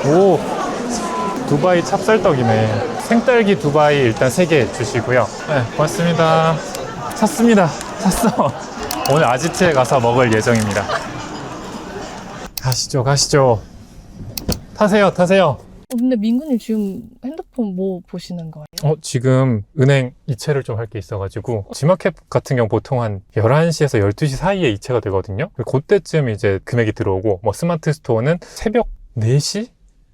오, 두바이 찹쌀떡이네. 생딸기 두바이 일단 3개 주시고요. 네, 고맙습니다. 샀습니다. 샀어. 오늘 아지트에 가서 먹을 예정입니다. 가시죠, 가시죠. 타세요, 타세요. 근데 민구님 지금 핸드폰 뭐 보시는 거예요? 지금 은행 이체를 좀 할 게 있어가지고 지마켓 같은 경우 보통 한 11시에서 12시 사이에 이체가 되거든요. 그때쯤 이제 금액이 들어오고 뭐 스마트 스토어는 새벽 4시?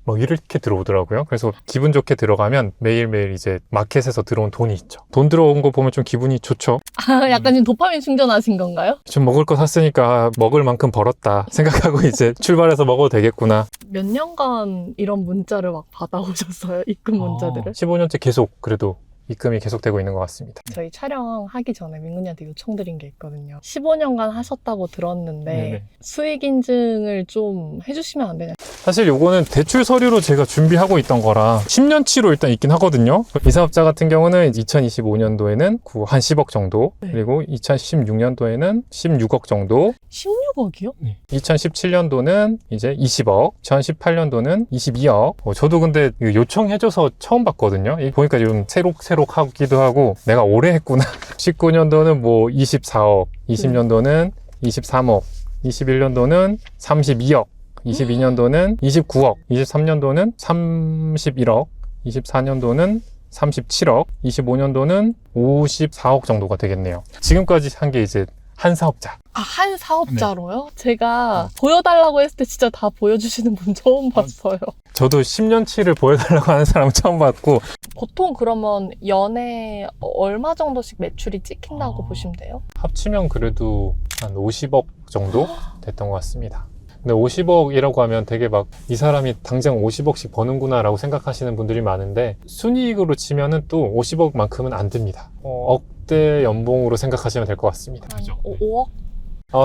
뭐 이렇게 들어오더라고요. 그래서 기분 좋게 들어가면 매일매일 이제 마켓에서 들어온 돈이 있죠. 돈 들어온 거 보면 좀 기분이 좋죠. 아, 약간 지금 도파민 충전하신 건가요? 좀 먹을 거 샀으니까 먹을 만큼 벌었다 생각하고 이제 출발해서 먹어도 되겠구나. 몇 년간 이런 문자를 막 받아오셨어요? 입금 문자들을? 15년째 계속 그래도 입금이 계속되고 있는 것 같습니다. 저희 촬영하기 전에 민구님한테 요청드린 게 있거든요. 15년간 하셨다고 들었는데 네네. 수익 인증을 좀 해주시면 안 되나요? 사실 요거는 대출 서류로 제가 준비하고 있던 거라 10년치로 일단 있긴 하거든요. 이 사업자 같은 경우는 2025년도에는 한 10억 정도, 네. 그리고 2016년도에는 16억 정도, 16억이요? 2017년도는 이제 20억, 2018년도는 22억. 저도 근데 요청해줘서 처음 봤거든요. 보니까 좀 새록새록 하기도 하고 내가 오래 했구나. 19년도는 뭐 24억, 20년도는 23억, 21년도는 32억, 22년도는 29억, 23년도는 31억, 24년도는 37억, 25년도는 54억 정도가 되겠네요. 지금까지 한 게 이제 한 사업자. 아, 한 사업자로요? 제가 보여달라고 했을 때 진짜 다 보여주시는 분 처음 봤어요. 저도 10년치를 보여달라고 하는 사람 처음 봤고. 보통 그러면 연에 얼마 정도씩 매출이 찍힌다고 보시면 돼요? 합치면 그래도 한 50억 정도 됐던 것 같습니다. 근데 50억이라고 하면 되게 막 이 사람이 당장 50억씩 버는구나 라고 생각하시는 분들이 많은데 순이익으로 치면은 또 50억만큼은 안 듭니다. 억대 연봉으로 생각하시면 될 것 같습니다. 5억?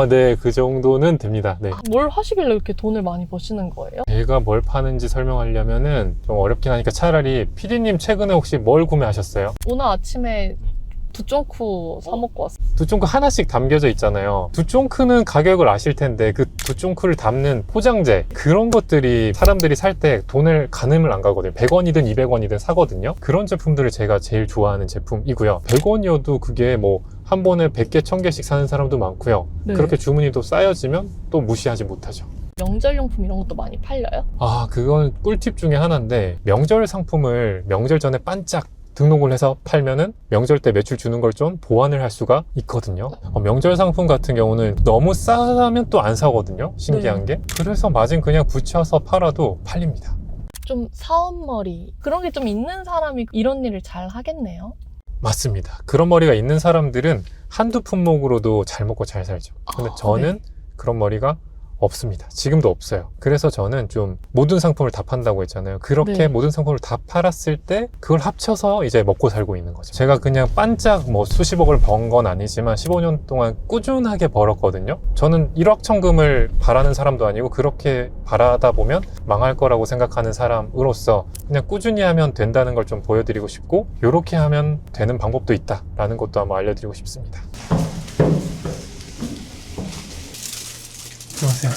네, 그 정도는 됩니다. 네. 뭘 하시길래 이렇게 돈을 많이 버시는 거예요? 제가 뭘 파는지 설명하려면은 좀 어렵긴 하니까 차라리 PD님 최근에 혹시 뭘 구매하셨어요? 오늘 아침에 두쫑쿠 사 먹고 왔어요. 두쫑크 하나씩 담겨져 있잖아요. 두쫑크는 가격을 아실 텐데 그 두쫑크를 담는 포장재 그런 것들이 사람들이 살 때 돈을 가늠을 안 가거든요. 100원이든 200원이든 사거든요. 그런 제품들을 제가 제일 좋아하는 제품이고요. 100원이어도 그게 뭐 한 번에 100개, 1000개씩 사는 사람도 많고요. 네. 그렇게 주문이 또 쌓여지면 또 무시하지 못하죠. 명절용품 이런 것도 많이 팔려요? 그건 꿀팁 중에 하나인데 명절 상품을 명절 전에 반짝 등록을 해서 팔면은 명절 때 매출 주는 걸 좀 보완을 할 수가 있거든요. 명절 상품 같은 경우는 너무 싸면 또 안 사거든요. 신기한 게. 그래서 마진 그냥 붙여서 팔아도 팔립니다. 좀 사업머리 그런 게 좀 있는 사람이 이런 일을 잘 하겠네요. 맞습니다. 그런 머리가 있는 사람들은 한두 품목으로도 잘 먹고 잘 살죠. 근데 저는 그런 머리가 없습니다. 지금도 없어요. 그래서 저는 좀 모든 상품을 다 판다고 했잖아요. 그렇게 네. 모든 상품을 다 팔았을 때 그걸 합쳐서 이제 먹고 살고 있는 거죠. 제가 그냥 반짝 뭐 수십억을 번 건 아니지만 15년 동안 꾸준하게 벌었거든요. 저는 일확천금을 바라는 사람도 아니고 그렇게 바라다 보면 망할 거라고 생각하는 사람으로서 그냥 꾸준히 하면 된다는 걸 좀 보여드리고 싶고 이렇게 하면 되는 방법도 있다라는 것도 한번 알려드리고 싶습니다. 들어오세요.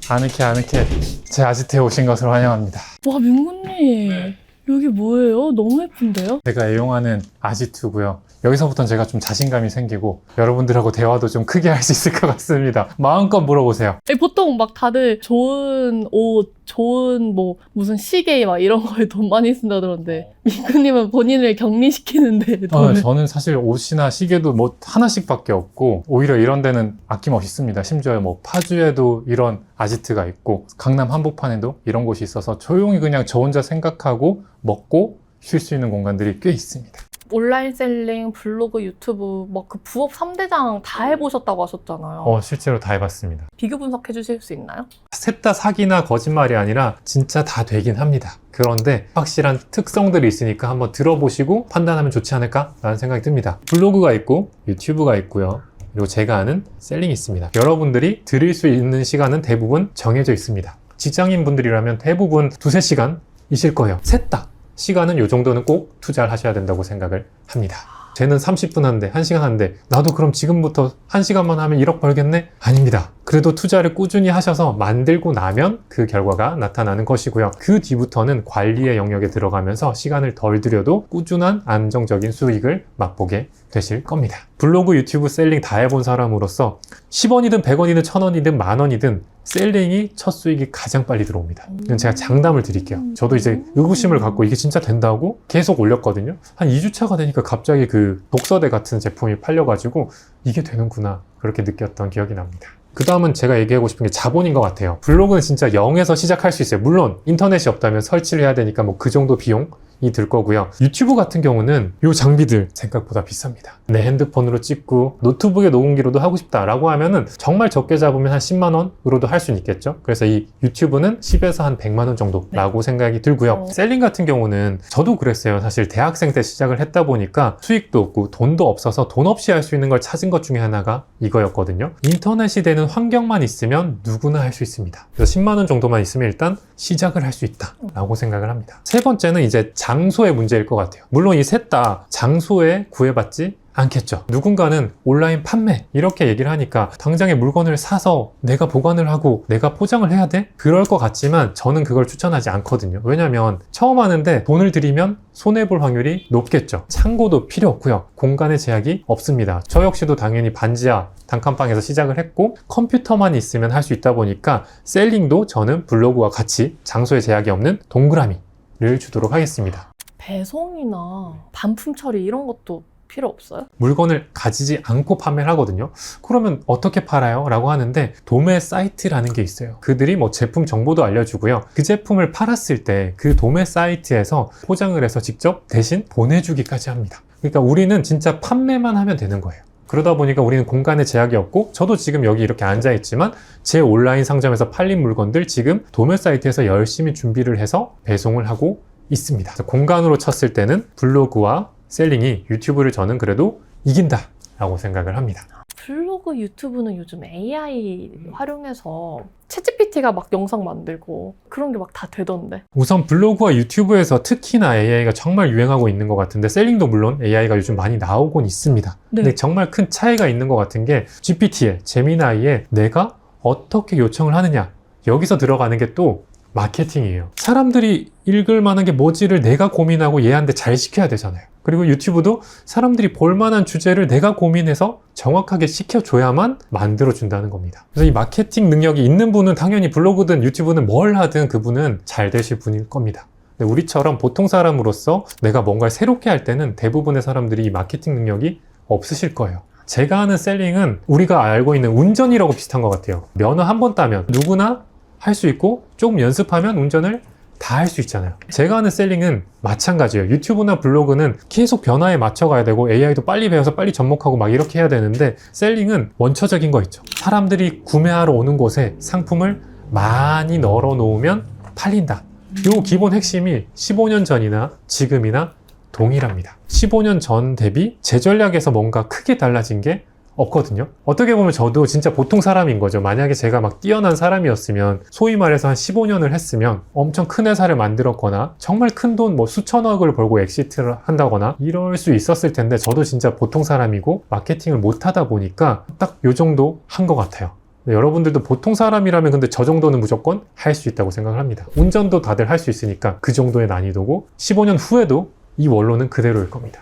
아늑해. 제 아지트에 오신 것을 환영합니다. 와, 민구님 여기 뭐예요? 너무 예쁜데요? 제가 애용하는 아지트고요. 여기서부터는 제가 좀 자신감이 생기고 여러분들하고 대화도 좀 크게 할 수 있을 것 같습니다. 마음껏 물어보세요. 보통 막 다들 좋은 옷, 좋은 뭐 무슨 시계 막 이런 거에 돈 많이 쓴다 그러는데 민구님은 본인을 격리시키는데 돈을 저는 사실 옷이나 시계도 뭐 하나씩밖에 없고 오히려 이런 데는 아낌없이 씁니다. 심지어 뭐 파주에도 이런 아지트가 있고 강남 한복판에도 이런 곳이 있어서 조용히 그냥 저 혼자 생각하고 먹고 쉴 수 있는 공간들이 꽤 있습니다. 온라인 셀링, 블로그, 유튜브 막 그 부업 3대장 다 해보셨다고 하셨잖아요. 실제로 다 해봤습니다. 비교 분석해 주실 수 있나요? 셋 다 사기나 거짓말이 아니라 진짜 다 되긴 합니다. 그런데 확실한 특성들이 있으니까 한번 들어보시고 판단하면 좋지 않을까라는 생각이 듭니다. 블로그가 있고 유튜브가 있고요. 그리고 제가 아는 셀링이 있습니다. 여러분들이 들을 수 있는 시간은 대부분 정해져 있습니다. 직장인 분들이라면 대부분 2-3시간이실 거예요. 셋 다 시간은 이 정도는 꼭 투자를 하셔야 된다고 생각을 합니다. 쟤는 30분 한대, 1시간 한대. 나도 그럼 지금부터 1시간만 하면 1억 벌겠네? 아닙니다. 그래도 투자를 꾸준히 하셔서 만들고 나면 그 결과가 나타나는 것이고요. 그 뒤부터는 관리의 영역에 들어가면서 시간을 덜 들여도 꾸준한 안정적인 수익을 맛보게 되실 겁니다. 블로그, 유튜브 셀링 다 해본 사람으로서 10원이든 100원이든 1000원이든 만원이든 셀링이 첫 수익이 가장 빨리 들어옵니다. 이건 제가 장담을 드릴게요. 저도 이제 의구심을 갖고 이게 진짜 된다고 계속 올렸거든요. 한 2주차가 되니까 갑자기 그 독서대 같은 제품이 팔려가지고 이게 되는구나 그렇게 느꼈던 기억이 납니다. 그 다음은 제가 얘기하고 싶은 게 자본인 것 같아요. 블로그는 진짜 0에서 시작할 수 있어요. 물론 인터넷이 없다면 설치를 해야 되니까 뭐 그 정도 비용이 들 거고요. 유튜브 같은 경우는 이 장비들 생각보다 비쌉니다. 내 핸드폰으로 찍고 노트북에 녹음기로도 하고 싶다라고 하면은 정말 적게 잡으면 한 10만 원으로도 할 수는 있겠죠. 그래서 이 유튜브는 10에서 한 100만 원 정도라고 생각이 들고요. 셀링 같은 경우는 저도 그랬어요. 사실 대학생 때 시작을 했다 보니까 수익도 없고 돈도 없어서 돈 없이 할 수 있는 걸 찾은 것 중에 하나가 이거였거든요. 인터넷이 되는 환경만 있으면 누구나 할 수 있습니다. 그래서 10만 원 정도만 있으면 일단 시작을 할 수 있다라고 생각을 합니다. 세 번째는 이제 장소의 문제일 것 같아요. 물론 이 셋 다 장소에 구애받지 않겠죠. 누군가는 온라인 판매 이렇게 얘기를 하니까 당장에 물건을 사서 내가 보관을 하고 내가 포장을 해야 돼? 그럴 것 같지만 저는 그걸 추천하지 않거든요. 왜냐면 처음 하는데 돈을 들이면 손해볼 확률이 높겠죠. 창고도 필요 없고요. 공간의 제약이 없습니다. 저 역시도 당연히 반지하 단칸방에서 시작을 했고 컴퓨터만 있으면 할 수 있다 보니까 셀링도 저는 블로그와 같이 장소의 제약이 없는 동그라미를 주도록 하겠습니다. 배송이나 반품 처리 이런 것도 필요 없어요? 물건을 가지지 않고 판매를 하거든요. 그러면 어떻게 팔아요? 라고 하는데 도매 사이트라는 게 있어요. 그들이 뭐 제품 정보도 알려주고요. 그 제품을 팔았을 때 그 도매 사이트에서 포장을 해서 직접 대신 보내주기까지 합니다. 그러니까 우리는 진짜 판매만 하면 되는 거예요. 그러다 보니까 우리는 공간에 제약이 없고 저도 지금 여기 이렇게 앉아있지만 제 온라인 상점에서 팔린 물건들 지금 도매 사이트에서 열심히 준비를 해서 배송을 하고 있습니다. 공간으로 쳤을 때는 블로그와 셀링이 유튜브를 저는 그래도 이긴다 라고 생각을 합니다. 블로그, 유튜브는 요즘 AI 활용해서 챗GPT가 막 영상 만들고 그런 게 막 다 되던데. 우선 블로그와 유튜브에서 특히나 AI가 정말 유행하고 있는 것 같은데 셀링도 물론 AI가 요즘 많이 나오곤 있습니다. 네. 근데 정말 큰 차이가 있는 것 같은 게 GPT에, 제미나이에 내가 어떻게 요청을 하느냐 여기서 들어가는 게 또 마케팅이에요. 사람들이 읽을 만한 게 뭐지를 내가 고민하고 얘한테 잘 시켜야 되잖아요. 그리고 유튜브도 사람들이 볼 만한 주제를 내가 고민해서 정확하게 시켜줘야만 만들어준다는 겁니다. 그래서 이 마케팅 능력이 있는 분은 당연히 블로그든 유튜브는 뭘 하든 그분은 잘 되실 분일 겁니다. 근데 우리처럼 보통 사람으로서 내가 뭔가를 새롭게 할 때는 대부분의 사람들이 이 마케팅 능력이 없으실 거예요. 제가 하는 셀링은 우리가 알고 있는 운전이라고 비슷한 것 같아요. 면허 한 번 따면 누구나 할 수 있고 조금 연습하면 운전을 다 할 수 있잖아요. 제가 하는 셀링은 마찬가지예요. 유튜브나 블로그는 계속 변화에 맞춰가야 되고 AI도 빨리 배워서 빨리 접목하고 막 이렇게 해야 되는데 셀링은 원초적인 거 있죠. 사람들이 구매하러 오는 곳에 상품을 많이 널어 놓으면 팔린다. 요 기본 핵심이 15년 전이나 지금이나 동일합니다. 15년 전 대비 제 전략에서 뭔가 크게 달라진 게 없거든요. 어떻게 보면 저도 진짜 보통 사람인 거죠. 만약에 제가 막 뛰어난 사람이었으면 소위 말해서 한 15년을 했으면 엄청 큰 회사를 만들었거나 정말 큰 돈 뭐 수천억을 벌고 엑시트를 한다거나 이럴 수 있었을 텐데 저도 진짜 보통 사람이고 마케팅을 못 하다 보니까 딱 요 정도 한 것 같아요. 여러분들도 보통 사람이라면 근데 저 정도는 무조건 할 수 있다고 생각을 합니다. 운전도 다들 할 수 있으니까 그 정도의 난이도고 15년 후에도 이 원로는 그대로일 겁니다.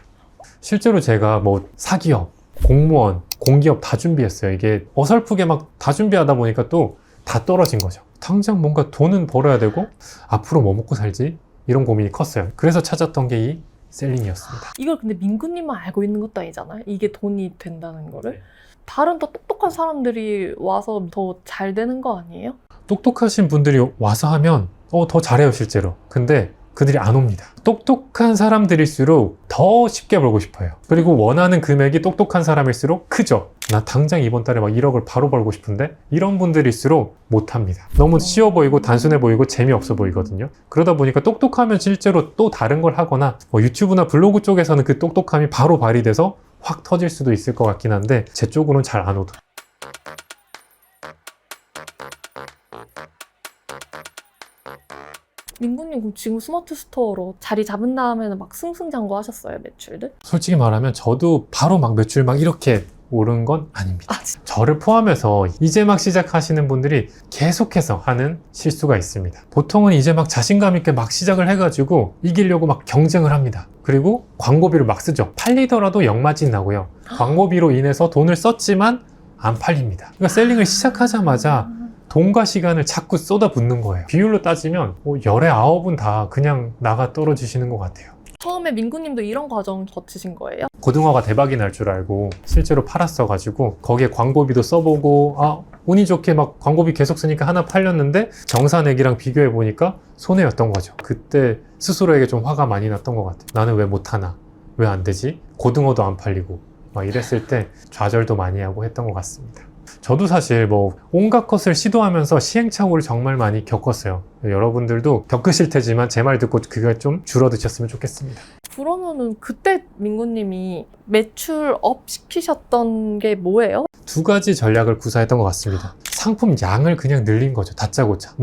실제로 제가 뭐 사기업, 공무원, 공기업 다 준비했어요. 이게 어설프게 막 다 준비하다 보니까 또 다 떨어진 거죠. 당장 뭔가 돈은 벌어야 되고 앞으로 뭐 먹고 살지? 이런 고민이 컸어요. 그래서 찾았던 게 이 셀링이었습니다. 이걸 근데 민구님만 알고 있는 것도 아니잖아요. 이게 돈이 된다는 거를. 다른 더 똑똑한 사람들이 와서 더 잘 되는 거 아니에요? 똑똑하신 분들이 와서 하면 더 잘해요 실제로. 근데 그들이 안 옵니다. 똑똑한 사람들일수록 더 쉽게 벌고 싶어요. 그리고 원하는 금액이 똑똑한 사람일수록 크죠. 나 당장 이번 달에 막 1억을 바로 벌고 싶은데 이런 분들일수록 못합니다. 너무 쉬워 보이고 단순해 보이고 재미없어 보이거든요. 그러다 보니까 똑똑하면 실제로 또 다른 걸 하거나 뭐 유튜브나 블로그 쪽에서는 그 똑똑함이 바로 발휘돼서 확 터질 수도 있을 것 같긴 한데 제 쪽으로는 잘 안 오더라고요. 민구님 그럼 지금 스마트 스토어로 자리 잡은 다음에는 막 승승장구하셨어요, 매출들? 솔직히 말하면 저도 바로 막 매출 막 이렇게 오른 건 아닙니다. 아, 진짜? 저를 포함해서 이제 막 시작하시는 분들이 계속해서 하는 실수가 있습니다. 보통은 이제 막 자신감 있게 막 시작을 해가지고 이기려고 막 경쟁을 합니다. 그리고 광고비를 막 쓰죠. 팔리더라도 역마진 나고요. 광고비로 인해서 돈을 썼지만 안 팔립니다. 그러니까 셀링을 시작하자마자 돈과 시간을 자꾸 쏟아붓는 거예요. 비율로 따지면 10에 9은 다 그냥 나가 떨어지시는 것 같아요. 처음에 민구님도 이런 과정 거치신 거예요? 고등어가 대박이 날 줄 알고 실제로 팔았어가지고 거기에 광고비도 써보고 운이 좋게 막 광고비 계속 쓰니까 하나 팔렸는데 정산액이랑 비교해보니까 손해였던 거죠. 그때 스스로에게 좀 화가 많이 났던 것 같아요. 나는 왜 못하나? 왜 안 되지? 고등어도 안 팔리고 막 이랬을 때 좌절도 많이 하고 했던 것 같습니다. 저도 사실 온갖 것을 시도하면서 시행착오를 정말 많이 겪었어요. 여러분들도 겪으실 테지만 제 말 듣고 그게 좀 줄어드셨으면 좋겠습니다. 그러면은 그때 민구님이 매출 업 시키셨던 게 뭐예요? 2가지 전략을 구사했던 것 같습니다. 상품 양을 그냥 늘린 거죠. 다짜고짜.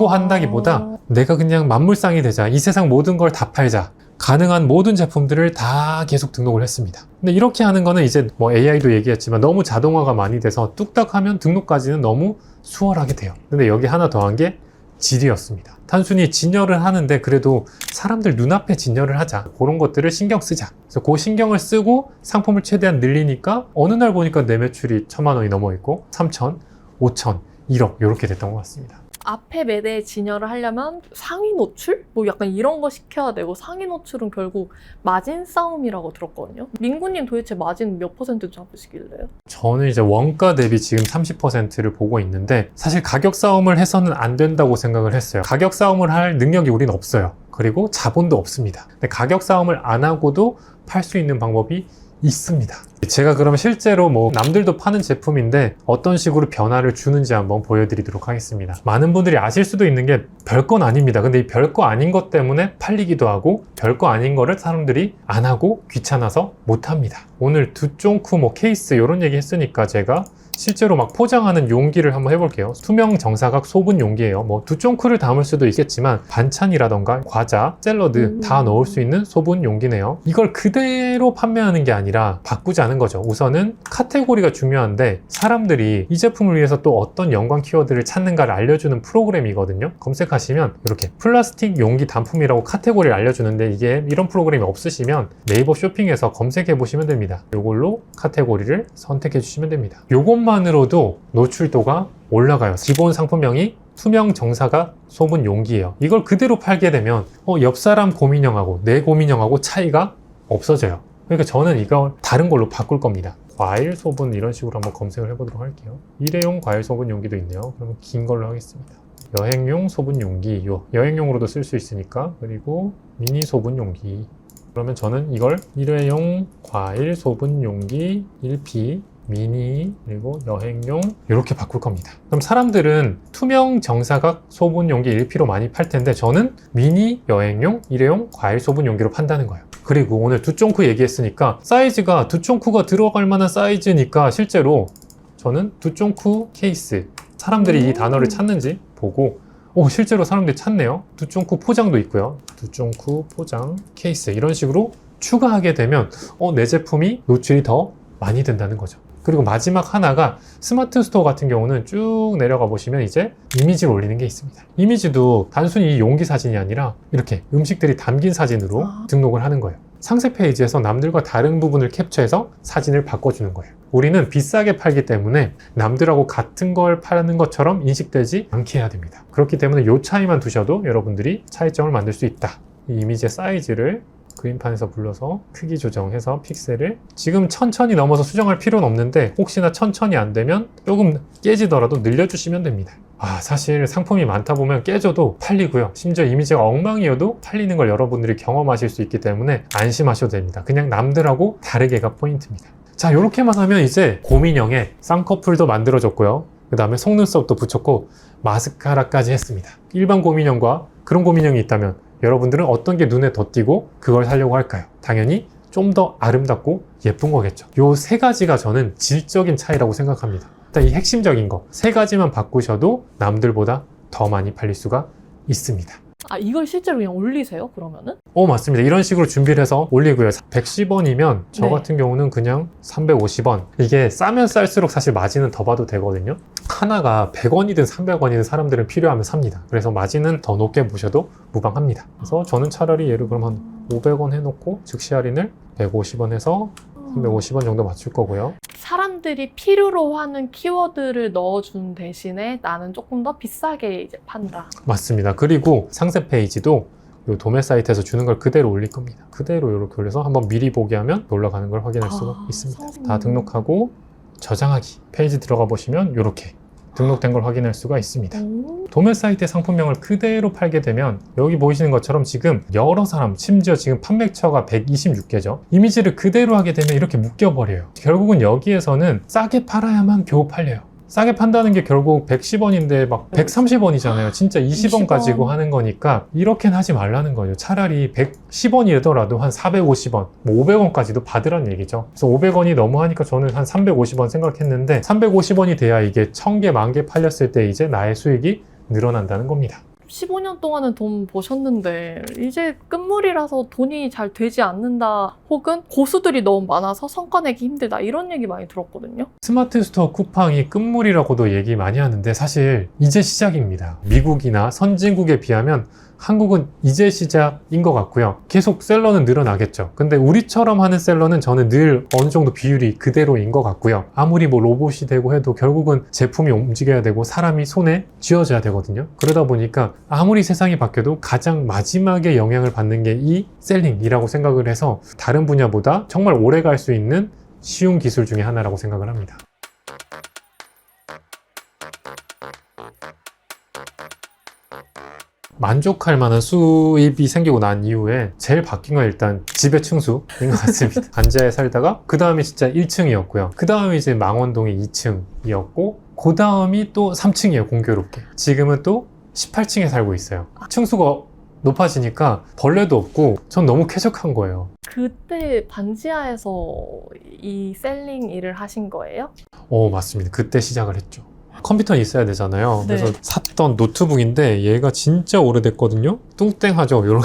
광고한다기보다 내가 그냥 만물상이 되자. 이 세상 모든 걸 다 팔자. 가능한 모든 제품들을 다 계속 등록을 했습니다. 근데 이렇게 하는 거는 이제 AI도 얘기했지만 너무 자동화가 많이 돼서 뚝딱 하면 등록까지는 너무 수월하게 돼요. 근데 여기 하나 더한 게 질이었습니다. 단순히 진열을 하는데 그래도 사람들 눈앞에 진열을 하자. 그런 것들을 신경 쓰자. 그래서 그 신경을 쓰고 상품을 최대한 늘리니까 어느 날 보니까 내 매출이 1,000만 원이 넘어 있고 3천, 5천, 1억 이렇게 됐던 것 같습니다. 앞에 매대에 진열을 하려면 상위 노출? 약간 이런 거 시켜야 되고 상위 노출은 결국 마진 싸움이라고 들었거든요. 민구님 도대체 마진 몇 퍼센트 잡으시길래요? 저는 이제 원가 대비 지금 30%를 보고 있는데 사실 가격 싸움을 해서는 안 된다고 생각을 했어요. 가격 싸움을 할 능력이 우린 없어요. 그리고 자본도 없습니다. 근데 가격 싸움을 안 하고도 팔 수 있는 방법이 있습니다. 제가 그러면 실제로 남들도 파는 제품인데 어떤 식으로 변화를 주는지 한번 보여드리도록 하겠습니다. 많은 분들이 아실 수도 있는 게 별건 아닙니다. 근데 이 별거 아닌 것 때문에 팔리기도 하고 별거 아닌 거를 사람들이 안 하고 귀찮아서 못 합니다. 오늘 두쫑쿠 케이스 이런 얘기 했으니까 제가 실제로 막 포장하는 용기를 한번 해볼게요. 투명 정사각 소분 용기예요. 두쫑쿠를 담을 수도 있겠지만 반찬이라던가 과자, 샐러드 다 넣을 수 있는 소분 용기네요. 이걸 그대로 판매하는 게 아니라 바꾸자는 거죠. 우선은 카테고리가 중요한데 사람들이 이 제품을 위해서 또 어떤 연관 키워드를 찾는가를 알려주는 프로그램이거든요. 검색하시면 이렇게 플라스틱 용기 단품이라고 카테고리를 알려주는데 이게 이런 프로그램이 없으시면 네이버 쇼핑에서 검색해 보시면 됩니다. 이걸로 카테고리를 선택해 주시면 됩니다. 요것만으로도 노출도가 올라가요. 기본 상품명이 투명 정사각 소분 용기예요. 이걸 그대로 팔게 되면 옆 사람 곰인형하고 내 곰인형하고 차이가 없어져요. 그러니까 저는 이걸 다른 걸로 바꿀 겁니다. 과일 소분 이런 식으로 한번 검색을 해보도록 할게요. 일회용 과일 소분 용기도 있네요. 그러면 긴 걸로 하겠습니다. 여행용 소분 용기, 여행용으로도 쓸 수 있으니까. 그리고 미니 소분 용기. 그러면 저는 이걸 일회용 과일 소분 용기 1P 미니 그리고 여행용 이렇게 바꿀 겁니다. 그럼 사람들은 투명 정사각 소분 용기 1P로 많이 팔 텐데 저는 미니 여행용 일회용 과일 소분 용기로 판다는 거예요. 그리고 오늘 두쫑쿠 얘기했으니까 사이즈가 두쫑쿠가 들어갈 만한 사이즈니까 실제로 저는 두쫑쿠 케이스 사람들이 이 단어를 찾는지 보고 실제로 사람들이 찾네요. 두쫑쿠 포장도 있고요. 두쫑쿠 포장 케이스 이런 식으로 추가하게 되면 내 제품이 노출이 더 많이 된다는 거죠. 그리고 마지막 하나가 스마트 스토어 같은 경우는 쭉 내려가 보시면 이제 이미지를 올리는 게 있습니다. 이미지도 단순히 이 용기 사진이 아니라 이렇게 음식들이 담긴 사진으로 등록을 하는 거예요. 상세 페이지에서 남들과 다른 부분을 캡처해서 사진을 바꿔주는 거예요. 우리는 비싸게 팔기 때문에 남들하고 같은 걸 파는 것처럼 인식되지 않게 해야 됩니다. 그렇기 때문에 이 차이만 두셔도 여러분들이 차이점을 만들 수 있다. 이 이미지의 사이즈를 그림판에서 불러서 크기 조정해서 픽셀을 지금 1000이 넘어서 수정할 필요는 없는데 혹시나 1000이 안 되면 조금 깨지더라도 늘려주시면 됩니다. 사실 상품이 많다 보면 깨져도 팔리고요. 심지어 이미지가 엉망이어도 팔리는 걸 여러분들이 경험하실 수 있기 때문에 안심하셔도 됩니다. 그냥 남들하고 다르게가 포인트입니다. 자, 이렇게만 하면 이제 곰인형에 쌍꺼풀도 만들어졌고요. 그 다음에 속눈썹도 붙였고 마스카라까지 했습니다. 일반 곰인형과 그런 곰인형이 있다면 여러분들은 어떤 게 눈에 더 띄고 그걸 사려고 할까요? 당연히 좀 더 아름답고 예쁜 거겠죠. 요 3가지가 저는 질적인 차이라고 생각합니다. 일단 이 핵심적인 거 3가지만 바꾸셔도 남들보다 더 많이 팔릴 수가 있습니다. 아, 이걸 실제로 그냥 올리세요, 그러면은? 맞습니다. 이런 식으로 준비를 해서 올리고요. 110원이면 저 네. 같은 경우는 그냥 350원. 이게 싸면 쌀수록 사실 마진은 더 봐도 되거든요. 하나가 100원이든 300원이든 사람들은 필요하면 삽니다. 그래서 마진은 더 높게 보셔도 무방합니다. 그래서 저는 차라리 예를 들면 한 500원 해놓고 즉시 할인을 150원 해서 350원 정도 맞출 거고요. 사람들이 필요로 하는 키워드를 넣어준 대신에 나는 조금 더 비싸게 이제 판다. 맞습니다. 그리고 상세 페이지도 이 도매 사이트에서 주는 걸 그대로 올릴 겁니다. 그대로 이렇게 올려서 한번 미리 보기 하면 올라가는 걸 확인할 수가 있습니다. 다 등록하고 저장하기 페이지 들어가 보시면 이렇게 등록된 걸 확인할 수가 있습니다. 도매 사이트의 상품명을 그대로 팔게 되면 여기 보이시는 것처럼 지금 여러 사람, 심지어 지금 판매처가 126개죠. 이미지를 그대로 하게 되면 이렇게 묶여버려요. 결국은 여기에서는 싸게 팔아야만 겨우 팔려요. 싸게 판다는 게 결국 110원인데 막 130원이잖아요. 진짜 20원 가지고 하는 거니까 이렇게는 하지 말라는 거예요. 차라리 110원이더라도 한 450원, 뭐 500원까지도 받으란 얘기죠. 그래서 500원이 너무 하니까 저는 한 350원 생각했는데 350원이 돼야 이게 1000개, 10,000개 팔렸을 때 이제 나의 수익이 늘어난다는 겁니다. 15년 동안은 돈 버셨는데 이제 끝물이라서 돈이 잘 되지 않는다, 혹은 고수들이 너무 많아서 성과 내기 힘들다, 이런 얘기 많이 들었거든요. 스마트 스토어 쿠팡이 끝물이라고도 얘기 많이 하는데 사실 이제 시작입니다. 미국이나 선진국에 비하면 한국은 이제 시작인 것 같고요. 계속 셀러는 늘어나겠죠. 근데 우리처럼 하는 셀러는 저는 늘 어느 정도 비율이 그대로인 것 같고요. 아무리 뭐 로봇이 되고 해도 결국은 제품이 움직여야 되고 사람이 손에 쥐어져야 되거든요. 그러다 보니까 아무리 세상이 바뀌어도 가장 마지막에 영향을 받는 게 이 셀링이라고 생각을 해서 다른 분야보다 정말 오래 갈 수 있는 쉬운 기술 중에 하나라고 생각을 합니다. 만족할 만한 수입이 생기고 난 이후에 제일 바뀐 건 일단 집의 층수인 것 같습니다. 반지하에 살다가 그 다음이 진짜 1층이었고요. 그 다음이 이제 망원동이 2층이었고 그 다음이 또 3층이에요, 공교롭게. 지금은 또 18층에 살고 있어요. 층수가 높아지니까 벌레도 없고 전 너무 쾌적한 거예요. 그때 반지하에서 이 셀링 일을 하신 거예요? 맞습니다. 그때 시작을 했죠. 컴퓨터는 있어야 되잖아요. 네. 그래서 샀던 노트북인데 얘가 진짜 오래됐거든요. 뚱땡하죠. 요런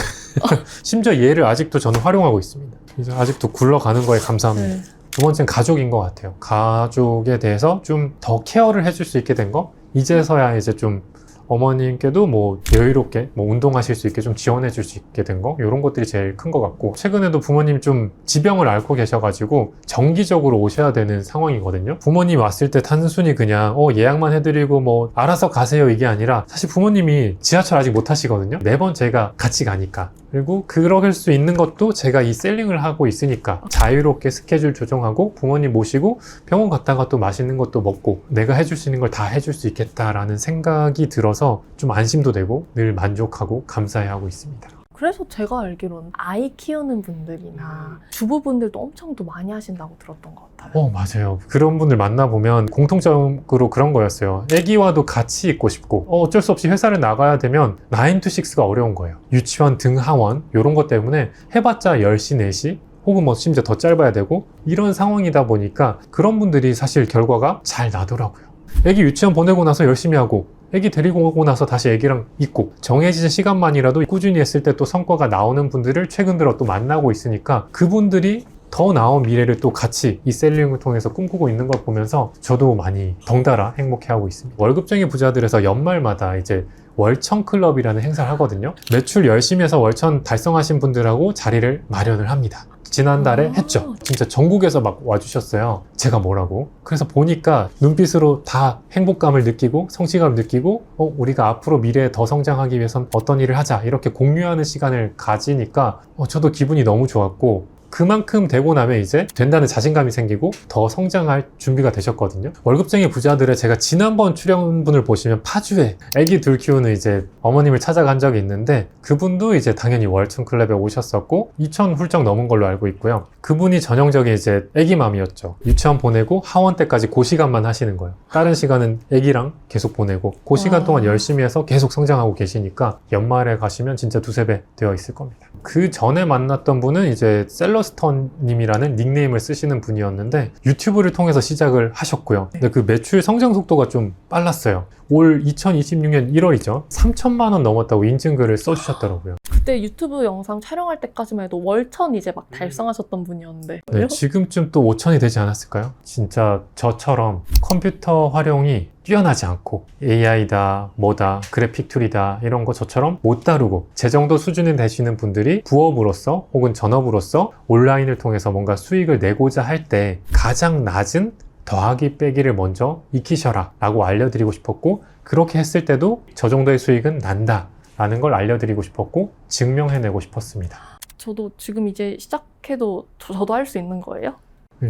심지어 얘를 아직도 저는 활용하고 있습니다. 그래서 아직도 굴러가는 거에 감사합니다. 네. 두 번째는 가족인 것 같아요. 가족에 대해서 좀 더 케어를 해줄 수 있게 된 거. 이제서야 이제 좀 어머님께도 뭐 여유롭게 뭐 운동하실 수 있게 좀 지원해 줄 수 있게 된 거, 이런 것들이 제일 큰 것 같고, 최근에도 부모님이 좀 지병을 앓고 계셔가지고 정기적으로 오셔야 되는 상황이거든요. 부모님 왔을 때 단순히 그냥 예약만 해드리고 뭐 알아서 가세요 이게 아니라, 사실 부모님이 지하철 아직 못 타시거든요. 매번 제가 같이 가니까. 그리고 그럴 수 있는 것도 제가 이 셀링을 하고 있으니까 자유롭게 스케줄 조정하고 부모님 모시고 병원 갔다가 또 맛있는 것도 먹고 내가 해줄 수 있는 걸 다 해줄 수 있겠다라는 생각이 들어서 좀 안심도 되고 늘 만족하고 감사해하고 있습니다. 그래서 제가 알기로는 아이 키우는 분들이나 주부분들도 엄청 또 많이 하신다고 들었던 것 같아요. 맞아요. 그런 분들 만나보면 공통적으로 그런 거였어요. 애기와도 같이 있고 싶고 어쩔 수 없이 회사를 나가야 되면 9to6가 어려운 거예요. 유치원 등하원 이런 것 때문에 해봤자 10시, 4시 혹은 뭐 심지어 더 짧아야 되고 이런 상황이다 보니까 그런 분들이 사실 결과가 잘 나더라고요. 애기 유치원 보내고 나서 열심히 하고 애기 데리고 오고 나서 다시 애기랑 있고 정해진 시간만이라도 꾸준히 했을 때 또 성과가 나오는 분들을 최근 들어 또 만나고 있으니까 그분들이 더 나은 미래를 또 같이 이 셀링을 통해서 꿈꾸고 있는 걸 보면서 저도 많이 덩달아 행복해하고 있습니다. 월급쟁이 부자들에서 연말마다 이제 월천 클럽이라는 행사를 하거든요. 매출 열심히 해서 월천 달성하신 분들하고 자리를 마련을 합니다. 지난달에 했죠. 진짜 전국에서 막 와주셨어요. 제가 뭐라고. 그래서 보니까 눈빛으로 다 행복감을 느끼고 성취감을 느끼고 우리가 앞으로 미래에 더 성장하기 위해선 어떤 일을 하자 이렇게 공유하는 시간을 가지니까 저도 기분이 너무 좋았고, 그만큼 되고 나면 이제 된다는 자신감이 생기고 더 성장할 준비가 되셨거든요. 월급쟁이 부자들의 제가 지난번 출연분을 보시면 파주에 애기 둘 키우는 이제 어머님을 찾아간 적이 있는데 그분도 이제 당연히 월천 클럽에 오셨었고 2,000 훌쩍 넘은 걸로 알고 있고요. 그분이 전형적인 이제 애기맘이었죠. 유치원 보내고 하원 때까지 그 시간만 하시는 거예요. 다른 시간은 애기랑 계속 보내고 그 시간 동안 열심히 해서 계속 성장하고 계시니까 연말에 가시면 진짜 두세 배 되어 있을 겁니다. 그 전에 만났던 분은 이제 셀러 힐러스턴님이라는 닉네임을 쓰시는 분이었는데 유튜브를 통해서 시작을 하셨고요. 근데 그 매출 성장 속도가 좀 빨랐어요. 올 2026년 1월이죠. 3천만 원 넘었다고 인증글을 써주셨더라고요. 그때 유튜브 영상 촬영할 때까지만 해도 월천 이제 막 달성하셨던 분이었는데. 네, 지금쯤 또 5천이 되지 않았을까요? 진짜 저처럼 컴퓨터 활용이 뛰어나지 않고 AI다, 뭐다, 그래픽 툴이다 이런 거 저처럼 못 다루고 제 정도 수준이 되시는 분들이 부업으로서 혹은 전업으로서 온라인을 통해서 뭔가 수익을 내고자 할 때 가장 낮은 더하기 빼기를 먼저 익히셔라 라고 알려드리고 싶었고, 그렇게 했을 때도 저 정도의 수익은 난다 라는 걸 알려드리고 싶었고 증명해내고 싶었습니다. 저도 지금 이제 시작해도 저도 할 수 있는 거예요?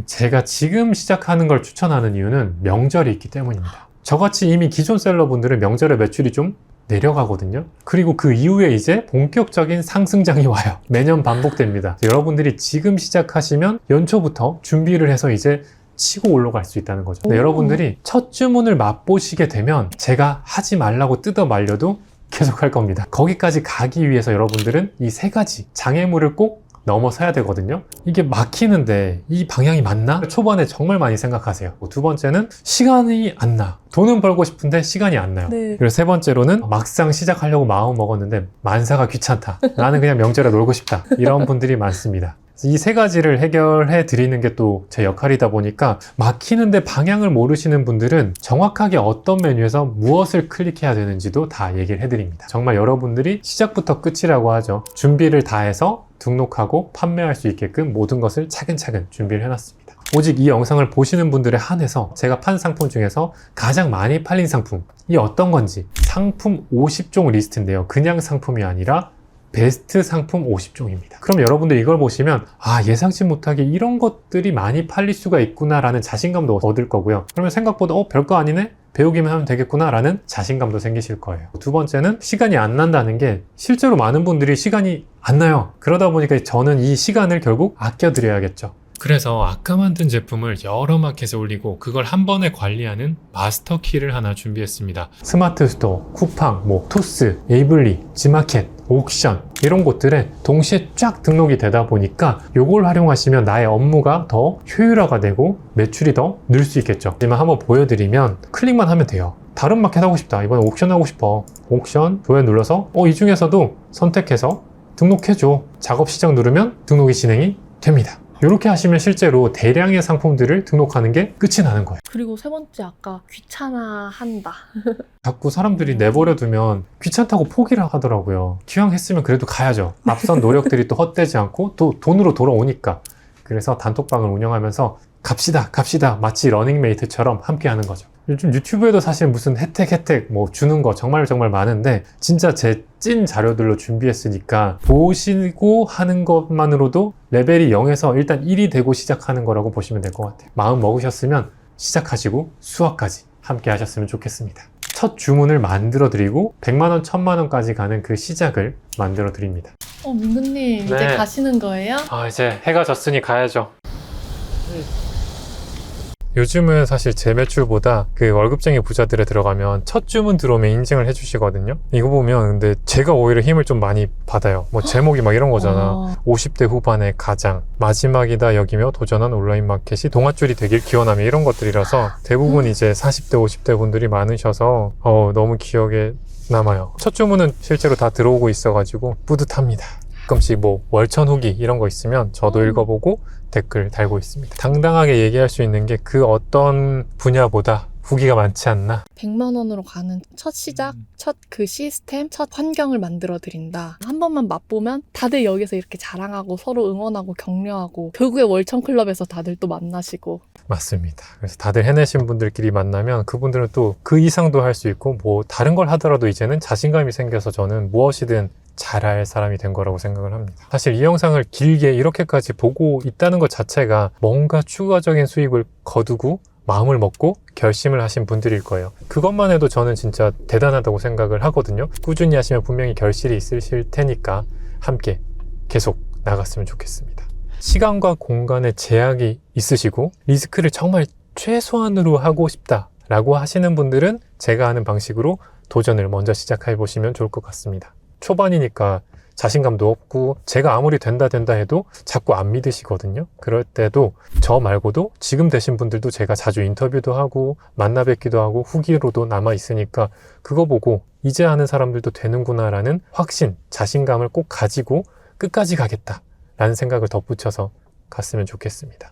제가 지금 시작하는 걸 추천하는 이유는 명절이 있기 때문입니다. 저같이 이미 기존 셀러분들은 명절에 매출이 좀 내려가거든요. 그리고 그 이후에 이제 본격적인 상승장이 와요. 매년 반복됩니다. 여러분들이 지금 시작하시면 연초부터 준비를 해서 이제 치고 올라갈 수 있다는 거죠. 근데 여러분들이 첫 주문을 맛보시게 되면 제가 하지 말라고 뜯어 말려도 계속 할 겁니다. 거기까지 가기 위해서 여러분들은 이 세 가지 장애물을 꼭 넘어서야 되거든요. 이게 막히는데 이 방향이 맞나? 초반에 정말 많이 생각하세요. 두 번째는 시간이 안 나. 돈은 벌고 싶은데 시간이 안 나요. 네. 그리고 세 번째로는 막상 시작하려고 마음 먹었는데 만사가 귀찮다. 나는 그냥 명절에 놀고 싶다. 이런 분들이 많습니다. 이 세 가지를 해결해 드리는 게 또 제 역할이다 보니까 막히는데 방향을 모르시는 분들은 정확하게 어떤 메뉴에서 무엇을 클릭해야 되는지도 다 얘기를 해드립니다. 정말 여러분들이 시작부터 끝이라고 하죠. 준비를 다 해서 등록하고 판매할 수 있게끔 모든 것을 차근차근 준비를 해놨습니다. 오직 이 영상을 보시는 분들에 한해서 제가 판 상품 중에서 가장 많이 팔린 상품이 어떤 건지 상품 50종 리스트인데요. 그냥 상품이 아니라 베스트 상품 50종입니다. 그럼 여러분들 이걸 보시면 예상치 못하게 이런 것들이 많이 팔릴 수가 있구나 라는 자신감도 얻을 거고요. 그러면 생각보다 별거 아니네? 배우기만 하면 되겠구나 라는 자신감도 생기실 거예요. 두 번째는 시간이 안 난다는 게 실제로 많은 분들이 시간이 안 나요. 그러다 보니까 저는 이 시간을 결국 아껴드려야겠죠. 그래서 아까 만든 제품을 여러 마켓에 올리고 그걸 한 번에 관리하는 마스터 키를 하나 준비했습니다. 스마트 스토어, 쿠팡, 토스, 에이블리, 지마켓, 옥션 이런 곳들에 동시에 쫙 등록이 되다 보니까 이걸 활용하시면 나의 업무가 더 효율화가 되고 매출이 더 늘 수 있겠죠. 하지만 한번 보여드리면 클릭만 하면 돼요. 다른 마켓 하고 싶다. 이번에 옥션 하고 싶어. 옥션 좋아요 눌러서 이 중에서도 선택해서 등록해줘. 작업 시작 누르면 등록이 진행이 됩니다. 이렇게 하시면 실제로 대량의 상품들을 등록하는 게 끝이 나는 거예요. 그리고 세 번째 아까 귀찮아한다. 자꾸 사람들이 내버려 두면 귀찮다고 포기를 하더라고요. 기왕 했으면 그래도 가야죠. 앞선 노력들이 또 헛되지 않고 또 돈으로 돌아오니까. 그래서 단톡방을 운영하면서 갑시다 마치 러닝메이트처럼 함께 하는 거죠. 요즘 유튜브에도 사실 무슨 혜택 주는 거 정말 많은데 진짜 제 찐 자료들로 준비했으니까 보시고 하는 것만으로도 레벨이 0에서 일단 1이 되고 시작하는 거라고 보시면 될 것 같아요. 마음 먹으셨으면 시작하시고 수학까지 함께 하셨으면 좋겠습니다. 첫 주문을 만들어 드리고 100만원, 1000만원까지 가는 그 시작을 만들어 드립니다. 민구님 이제 네. 가시는 거예요? 이제 해가 졌으니 가야죠. 요즘은 사실 제 매출보다 그 월급쟁이 부자들에 들어가면 첫 주문 들어오면 인증을 해주시거든요. 이거 보면 근데 제가 오히려 힘을 좀 많이 받아요. 제목이 막 이런 거잖아. 50대 후반의 가장 마지막이다 여기며 도전한 온라인 마켓이 동아줄이 되길 기원하며 이런 것들이라서 대부분 이제 40대 50대 분들이 많으셔서 너무 기억에 남아요. 첫 주문은 실제로 다 들어오고 있어가지고 뿌듯합니다. 가끔씩 월천 후기 이런 거 있으면 저도 읽어보고 댓글 달고 있습니다. 당당하게 얘기할 수 있는 게 그 어떤 분야보다 후기가 많지 않나. 100만 원으로 가는 첫 시작, 첫 그 시스템, 첫 환경을 만들어 드린다. 한 번만 맛보면 다들 여기서 이렇게 자랑하고 서로 응원하고 격려하고 결국에 월천 클럽에서 다들 또 만나시고. 맞습니다. 그래서 다들 해내신 분들끼리 만나면 그분들은 또 그 이상도 할 수 있고 다른 걸 하더라도 이제는 자신감이 생겨서 저는 무엇이든 잘할 사람이 된 거라고 생각을 합니다. 사실 이 영상을 길게 이렇게까지 보고 있다는 것 자체가 뭔가 추가적인 수익을 거두고 마음을 먹고 결심을 하신 분들일 거예요. 그것만 해도 저는 진짜 대단하다고 생각을 하거든요. 꾸준히 하시면 분명히 결실이 있으실 테니까 함께 계속 나갔으면 좋겠습니다. 시간과 공간에 제약이 있으시고 리스크를 정말 최소한으로 하고 싶다라고 하시는 분들은 제가 하는 방식으로 도전을 먼저 시작해 보시면 좋을 것 같습니다. 초반이니까 자신감도 없고 제가 아무리 된다 해도 자꾸 안 믿으시거든요. 그럴 때도 저 말고도 지금 되신 분들도 제가 자주 인터뷰도 하고 만나 뵙기도 하고 후기로도 남아 있으니까 그거 보고 이제 하는 사람들도 되는구나라는 확신, 자신감을 꼭 가지고 끝까지 가겠다라는 생각을 덧붙여서 갔으면 좋겠습니다.